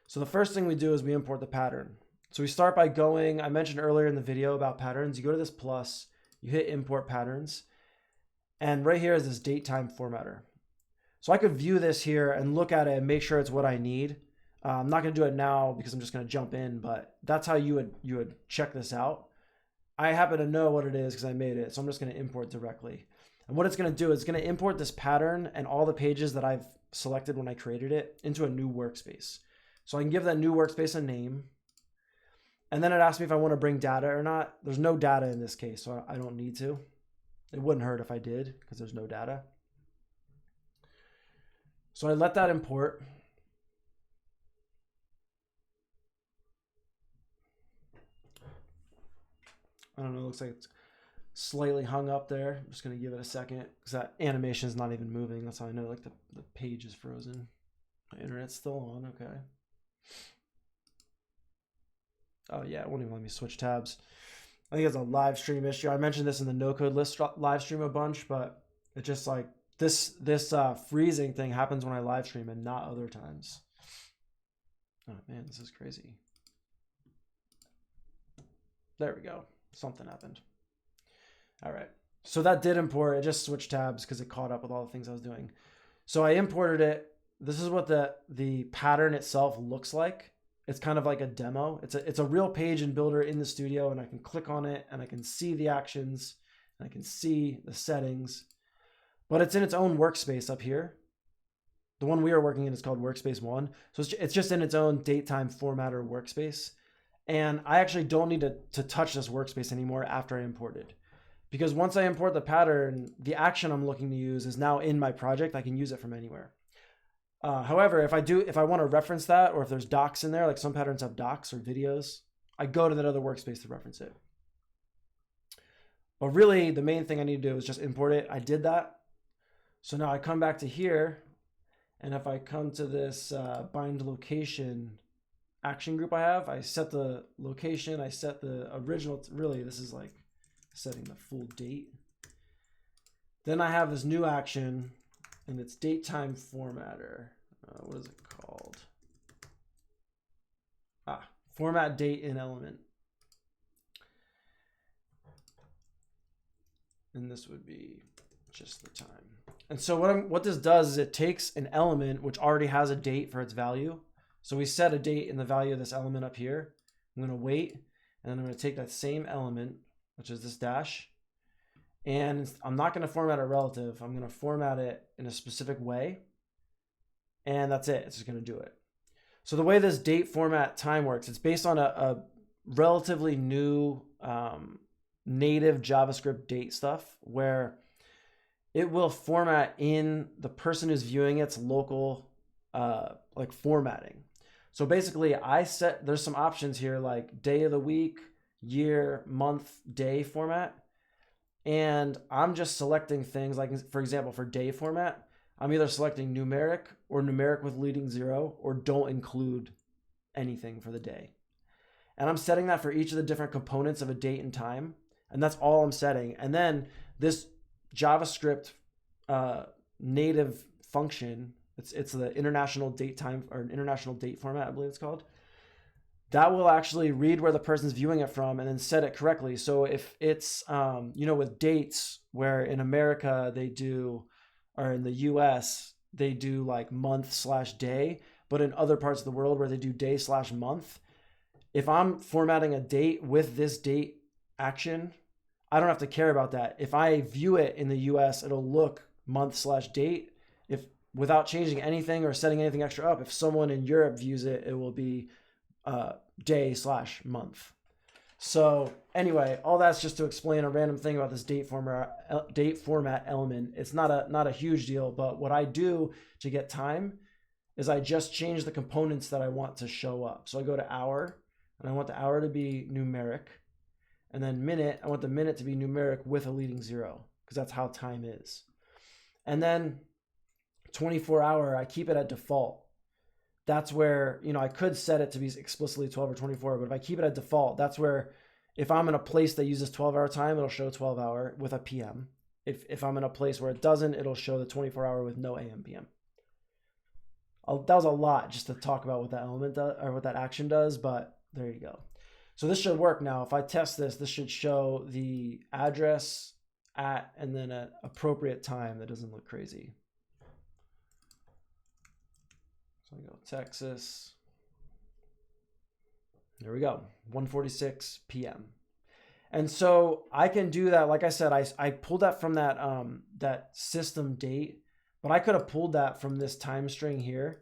So the first thing we do is we import the pattern. So we start by going, I mentioned earlier in the video about patterns, you go to this plus, you hit import patterns, and right here is this date time formatter. So I could view this here and look at it and make sure it's what I need. I'm not going to do it now because I'm just going to jump in, but that's how you would check this out. I happen to know what it is because I made it, so I'm just going to import directly. And what it's going to do is it's going to import this pattern and all the pages that I've selected when I created it into a new workspace. So I can give that new workspace a name. And then it asks me if I want to bring data or not. There's no data in this case, so I don't need to. It wouldn't hurt if I did because there's no data. So I let that import. I don't know, it looks like it's slightly hung up there. I'm just going to give it a second because that animation is not even moving. That's how I know like the page is frozen. My internet's still on, okay. Oh yeah, it won't even let me switch tabs. I think it's a live stream issue. I mentioned this in the no code list live stream a bunch, but it's just like this freezing thing happens when I live stream and not other times. Oh man, this is crazy. There we go. Something happened. All right. So that did import. It just switched tabs because it caught up with all the things I was doing. So I imported it. This is what the pattern itself looks like. It's kind of like a demo. It's a real page in Bildr in the studio, and I can click on it and I can see the actions and I can see the settings, but it's in its own workspace up here. The one we are working in is called Workspace 1. So it's just in its own datetime formatter workspace. And I actually don't need to touch this workspace anymore after I import it. Because once I import the pattern, the action I'm looking to use is now in my project. I can use it from anywhere. However, if I want to reference that, or if there's docs in there, like some patterns have docs or videos, I go to that other workspace to reference it. But really, the main thing I need to do is just import it. I did that. So now I come back to here, and if I come to this bind location action group I set the location, I set the original, really this is like setting the full date. Then I have this new action, and it's date time formatter. What is it called? Format date in element. And this would be just the time. And so what this does is it takes an element which already has a date for its value. So we set a date in the value of this element up here. I'm going to wait, and then I'm going to take that same element, which is this dash, and I'm not going to format a relative. I'm going to format it in a specific way, and that's it. It's just going to do it. So the way this date format time works, it's based on a relatively new native JavaScript date stuff where it will format in the person who's viewing its local like formatting. So basically there's some options here like day of the week, year, month, day format. And I'm just selecting things like, for example, for day format, I'm either selecting numeric or numeric with leading 0 or don't include anything for the day. And I'm setting that for each of the different components of a date and time. And that's all I'm setting. And then this JavaScript native function, it's the international date time or international date format, I believe it's called. That will actually read where the person's viewing it from and then set it correctly. So if it's, with dates where in America they do, or in the US, they do like month/day, but in other parts of the world where they do day/month, if I'm formatting a date with this date action, I don't have to care about that. If I view it in the US, it'll look month/date. If without changing anything or setting anything extra up, if someone in Europe views it, it will be day/month. So anyway, all that's just to explain a random thing about this date format element. It's not a huge deal, but what I do to get time is I just change the components that I want to show up. So I go to hour, and I want the hour to be numeric, and then minute, I want the minute to be numeric with a leading 0, because that's how time is. And then 24-hour, I keep it at default. That's where, I could set it to be explicitly 12 or 24, but if I keep it at default, that's where if I'm in a place that uses 12-hour time, it'll show 12-hour with a PM. If I'm in a place where it doesn't, it'll show the 24-hour with no AM PM. That was a lot just to talk about what that element does, or what that action does, but there you go. So this should work now. If I test this, this should show the address at and then an appropriate time that doesn't look crazy. So I go Texas. There we go, 1:46 p.m. And so I can do that. Like I said, I pulled that from that system date, but I could have pulled that from this time string here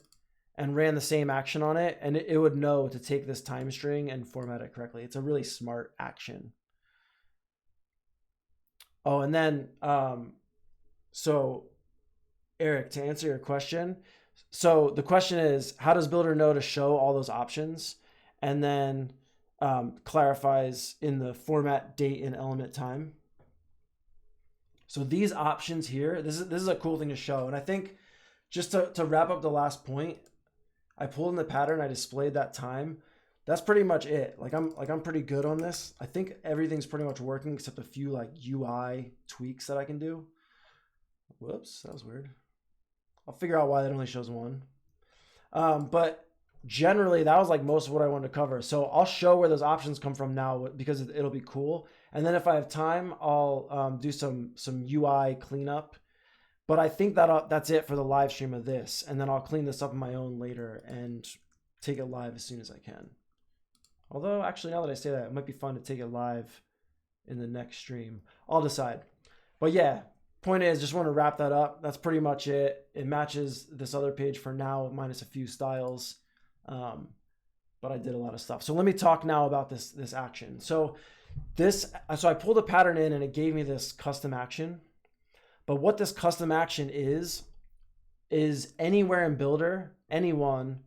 and ran the same action on it, and it would know to take this time string and format it correctly. It's a really smart action. Oh, and then, so Eric, to answer your question, so the question is, how does Bildr know to show all those options? And then clarifies in the format date and element time. So these options here, this is a cool thing to show. And I think just to wrap up the last point, I pulled in the pattern, I displayed that time. That's pretty much it. I'm pretty good on this. I think everything's pretty much working except a few UI tweaks that I can do. Whoops, that was weird. I'll figure out why that only shows one. But generally that was most of what I wanted to cover. So I'll show where those options come from now because it'll be cool. And then if I have time, I'll do some UI cleanup. But I think that's it for the live stream of this. And then I'll clean this up on my own later and take it live as soon as I can. Although actually, now that I say that, it might be fun to take it live in the next stream. I'll decide. But yeah, point is, just want to wrap that up. That's pretty much it. It matches this other page for now, minus a few styles. But I did a lot of stuff. So let me talk now about this action. So I pulled a pattern in and it gave me this custom action. But what this custom action is anywhere in Bildr, anyone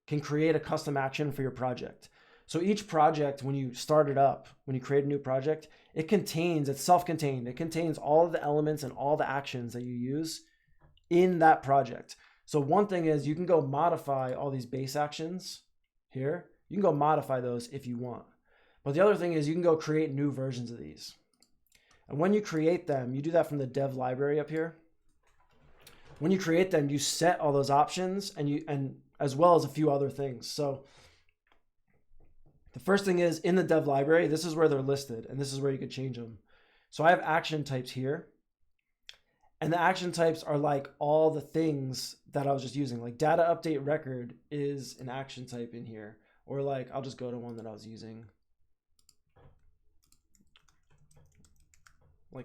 can create a custom action for your project. So each project, when you start it up, when you create a new project, it's self-contained. It contains all of the elements and all the actions that you use in that project. So one thing is you can go modify all these base actions here. You can go modify those if you want. But the other thing is you can go create new versions of these. And when you create them, you do that from the dev library up here. When you create them, you set all those options and as well as a few other things. So the first thing is in the dev library, this is where they're listed and this is where you could change them. So I have action types here. And the action types are all the things that I was just using. Data update record is an action type in here. Or I'll just go to one that I was using.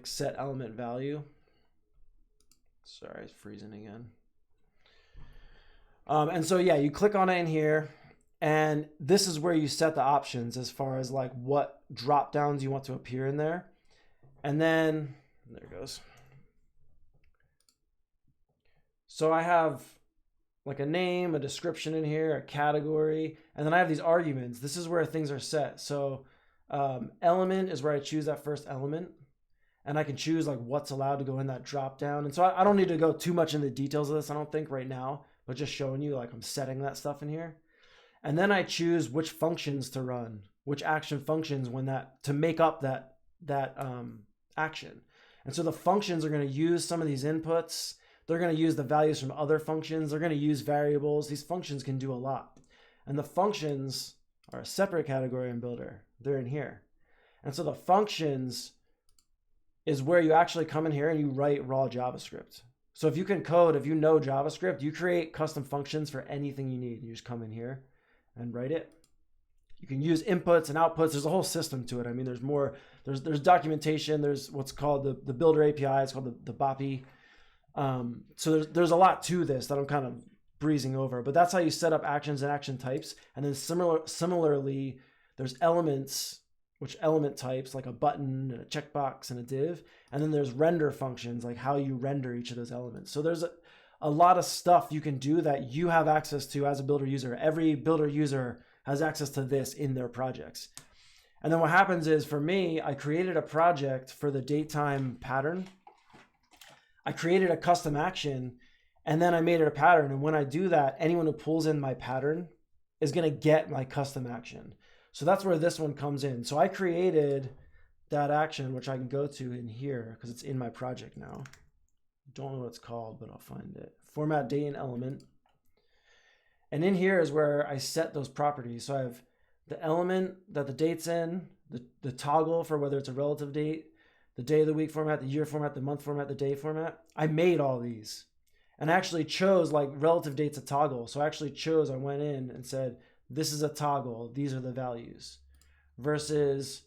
Set element value. Sorry, it's freezing again. And so yeah, you click on it in here. And this is where you set the options as far as what drop downs you want to appear in there. And then there it goes. So I have a name, a description in here, a category, and then I have these arguments. This is where things are set. So element is where I choose that first element, and I can choose what's allowed to go in that drop down. And so I don't need to go too much into the details of this, I don't think right now, but just showing you I'm setting that stuff in here. And then I choose which functions to run, which action functions to make up that action. And so the functions are going to use some of these inputs. They're going to use the values from other functions. They're going to use variables. These functions can do a lot. And the functions are a separate category in Bildr. They're in here. And so the functions is where you actually come in here and you write raw JavaScript. So if you can code, if you know JavaScript, you create custom functions for anything you need. You just come in here and write it. You can use inputs and outputs. There's a whole system to it. I mean, there's more. There's documentation. There's what's called the Bildr API. It's called the BAPI. So there's a lot to this that I'm kind of breezing over. But that's how you set up actions and action types. And then similarly, there's elements, which element types like a button and a checkbox and a div. And then there's render functions, like how you render each of those elements. So there's a lot of stuff you can do that you have access to as a Bildr user. Every Bildr user has access to this in their projects. And then what happens is, for me, I created a project for the datetime pattern. I created a custom action, and then I made it a pattern. And when I do that, anyone who pulls in my pattern is going to get my custom action. So that's where this one comes in. So I created that action, which I can go to in here because it's in my project now. Don't know what it's called, but I'll find it. Format date and element. And in here is where I set those properties. So I have the element that the date's in, the toggle for whether it's a relative date, the day of the week format, the year format, the month format, the day format. I made all these and I actually chose like relative date's a toggle. So I actually chose, I went in and said, this is a toggle. These are the values versus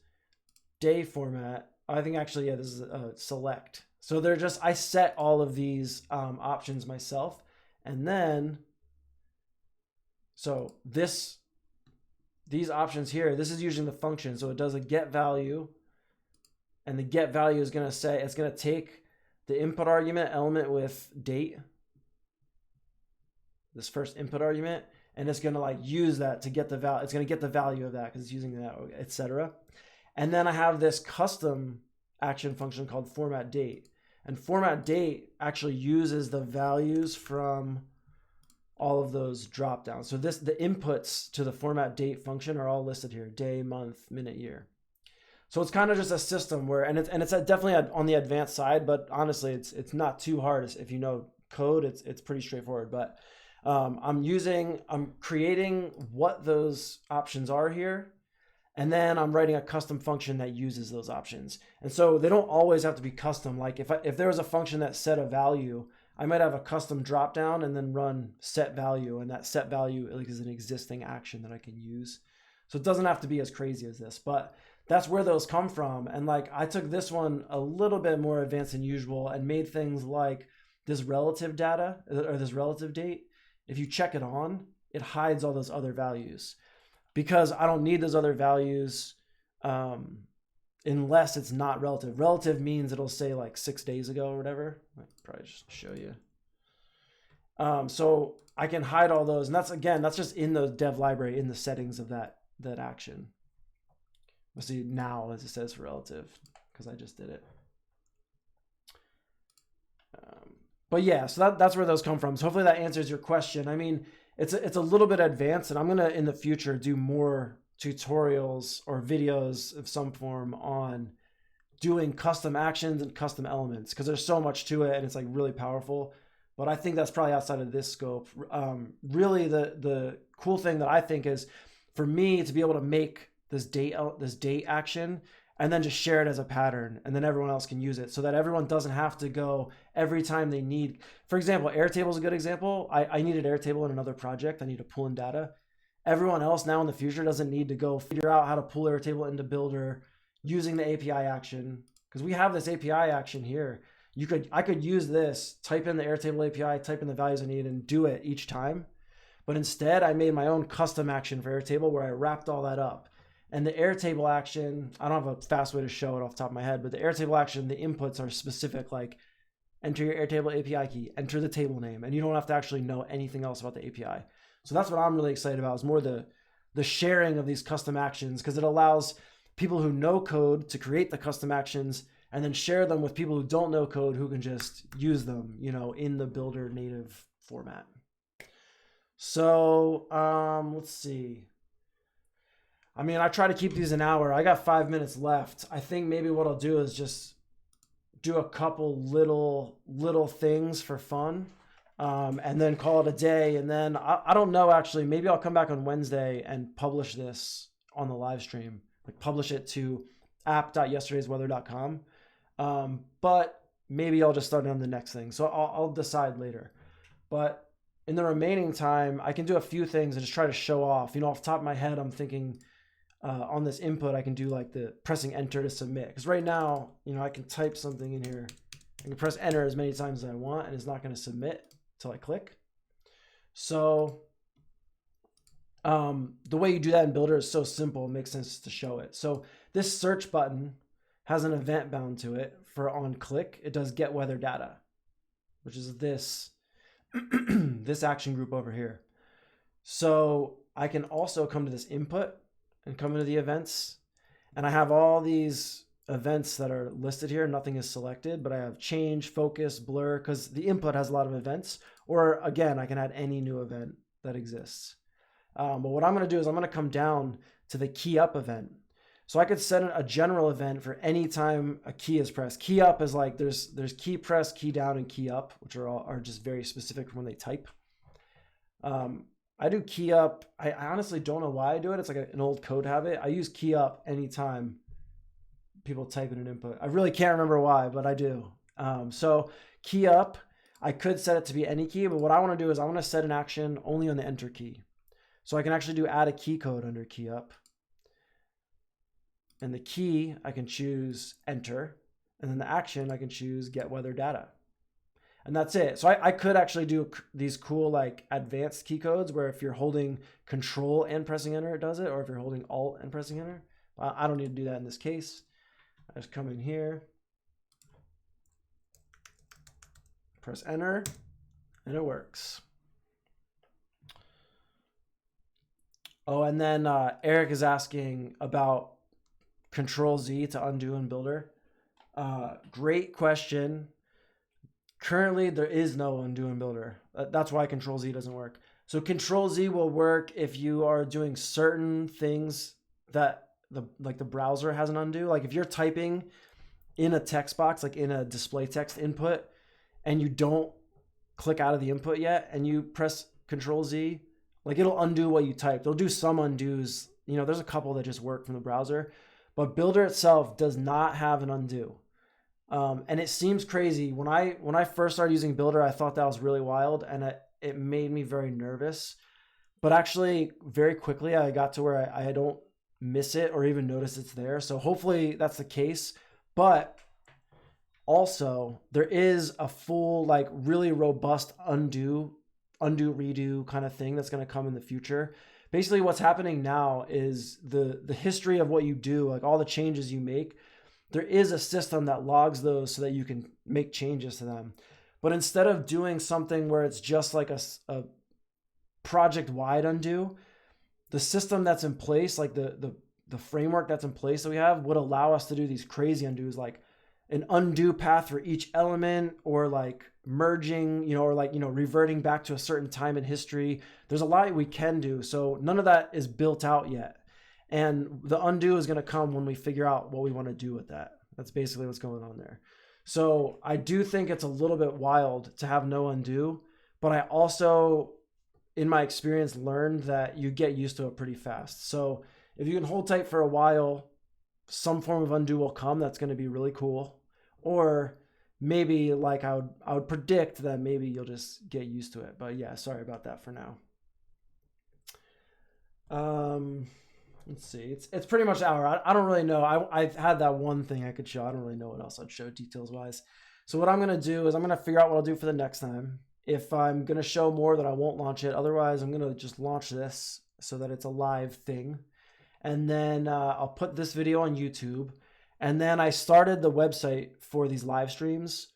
day format. I think actually, yeah, this is a select. So they're just, I set all of these options myself. And then, so these options here, this is using the function. So it does a get value, and the get value is going to say, it's going to take the input argument element with date, this first input argument, and it's going to like use that to get the value. It's going to get the value of that because it's using that, etc. And then I have this custom action function called format date, and format date actually uses the values from all of those drop downs. So the inputs to the format date function are all listed here: day, month, minute, year. So it's kind of just a system where, and it's definitely on the advanced side, but honestly, it's not too hard. If you know code, it's pretty straightforward. But I'm creating what those options are here, and then I'm writing a custom function that uses those options. And so they don't always have to be custom. Like if there was a function that set a value, I might have a custom drop down and then run set value, and that set value is an existing action that I can use. So it doesn't have to be as crazy as this, but that's where those come from. And like I took this one a little bit more advanced than usual and made things like this relative data or this relative date. If you check it on, it hides all those other values because I don't need those other values unless it's not relative. Relative means it'll say like 6 days ago or whatever. I'll probably just show you. So I can hide all those. And that's just in the dev library in the settings of that action. We'll see now as it says for relative because I just did it. But yeah, so that's where those come from. So hopefully that answers your question. I mean, it's a little bit advanced, and I'm going to in the future do more tutorials or videos of some form on doing custom actions and custom elements because there's so much to it and it's like really powerful. But I think that's probably outside of this scope. Really, the cool thing that I think is for me to be able to make this date action and then just share it as a pattern, and then everyone else can use it so that everyone doesn't have to go every time they need. For example, Airtable is a good example. I needed Airtable in another project. I need to pull in data. Everyone else now in the future doesn't need to go figure out how to pull Airtable into Bildr using the API action because we have this API action here. I could use this, type in the Airtable API, type in the values I need, and do it each time. But instead, I made my own custom action for Airtable where I wrapped all that up. And the Airtable action, I don't have a fast way to show it off the top of my head, but the Airtable action, the inputs are specific, like enter your Airtable API key, enter the table name, and you don't have to actually know anything else about the API. So that's what I'm really excited about, is more the sharing of these custom actions, because it allows people who know code to create the custom actions and then share them with people who don't know code who can just use them, in the Bildr native format. So let's see. I mean, I try to keep these an hour. I got 5 minutes left. I think maybe what I'll do is just do a couple little things for fun, and then call it a day. And then I don't know, actually, maybe I'll come back on Wednesday and publish this on the live stream, like publish it to app.yesterdaysweather.com. But maybe I'll just start on the next thing. So I'll decide later. But in the remaining time, I can do a few things and just try to show off. Off the top of my head, I'm thinking on this input, I can do like the pressing enter to submit. Because right now, I can type something in here. I can press enter as many times as I want, and it's not going to submit until I click. So the way you do that in Bildr is so simple. It makes sense to show it. So this search button has an event bound to it for on click. It does get weather data, which is this, this action group over here. So I can also come to this input and come into the events, and I have all these events that are listed here. Nothing is selected, but I have change, focus, blur, because the input has a lot of events. Or again, I can add any new event that exists. But what I'm going to do is I'm going to come down to the key up event. So I could set a general event for any time a key is pressed. Key up is like there's key press, key down, and key up, which are just very specific from when they type. I do key up. I honestly don't know why I do it. It's like an old code habit. I use key up anytime people type in an input. I really can't remember why, but I do. So key up, I could set it to be any key, but what I want to do is I want to set an action only on the enter key. So I can actually do add a key code under key up. And the key, I can choose enter. And then the action, I can choose get weather data. And that's it. So I could actually do these cool like advanced key codes where if you're holding control and pressing enter, it does it. Or if you're holding alt and pressing enter. I don't need to do that in this case. I just come in here, press enter, and it works. Oh, and then Eric is asking about Control Z to undo in Bildr. Great question. Currently, there is no undo in Bildr. That's why Control Z doesn't work. So Control Z will work if you are doing certain things that the browser has an undo. Like if you're typing in a text box, like in a display text input, and you don't click out of the input yet, and you press Control Z, like it'll undo what you typed. It'll do some undos. There's a couple that just work from the browser, but Bildr itself does not have an undo. And it seems crazy. When I first started using Bildr, I thought that was really wild, and it made me very nervous. But actually, very quickly, I got to where I don't miss it or even notice it's there. So hopefully that's the case. But also, there is a full, like, really robust undo, redo kind of thing that's going to come in the future. Basically, what's happening now is the history of what you do, like all the changes you make. There is a system that logs those so that you can make changes to them. But instead of doing something where it's just like a project-wide undo, the system that's in place, like the framework that's in place that we have, would allow us to do these crazy undos, like an undo path for each element, or like merging, or like, reverting back to a certain time in history. There's a lot we can do. So none of that is built out yet. And the undo is going to come when we figure out what we want to do with that. That's basically what's going on there. So I do think it's a little bit wild to have no undo, but I also, in my experience, learned that you get used to it pretty fast. So if you can hold tight for a while, some form of undo will come. That's going to be really cool. Or maybe, like I would predict that maybe you'll just get used to it. But yeah, sorry about that for now. Let's see. It's pretty much an hour. I don't really know. I've had that one thing I could show. I don't really know what else I'd show details wise. So what I'm going to do is I'm going to figure out what I'll do for the next time. If I'm going to show more, then I won't launch it. Otherwise, I'm going to just launch this so that it's a live thing. And then I'll put this video on YouTube. And then I started the website for these live streams,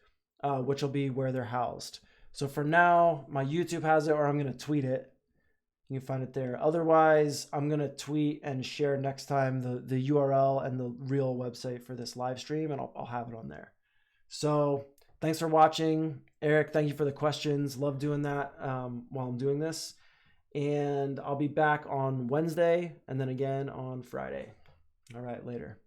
which will be where they're housed. So for now, my YouTube has it, or I'm going to tweet it. You can find it there. Otherwise, I'm going to tweet and share next time the URL and the real website for this live stream, and I'll have it on there. So thanks for watching. Eric, thank you for the questions. Love doing that while I'm doing this. And I'll be back on Wednesday and then again on Friday. All right, later.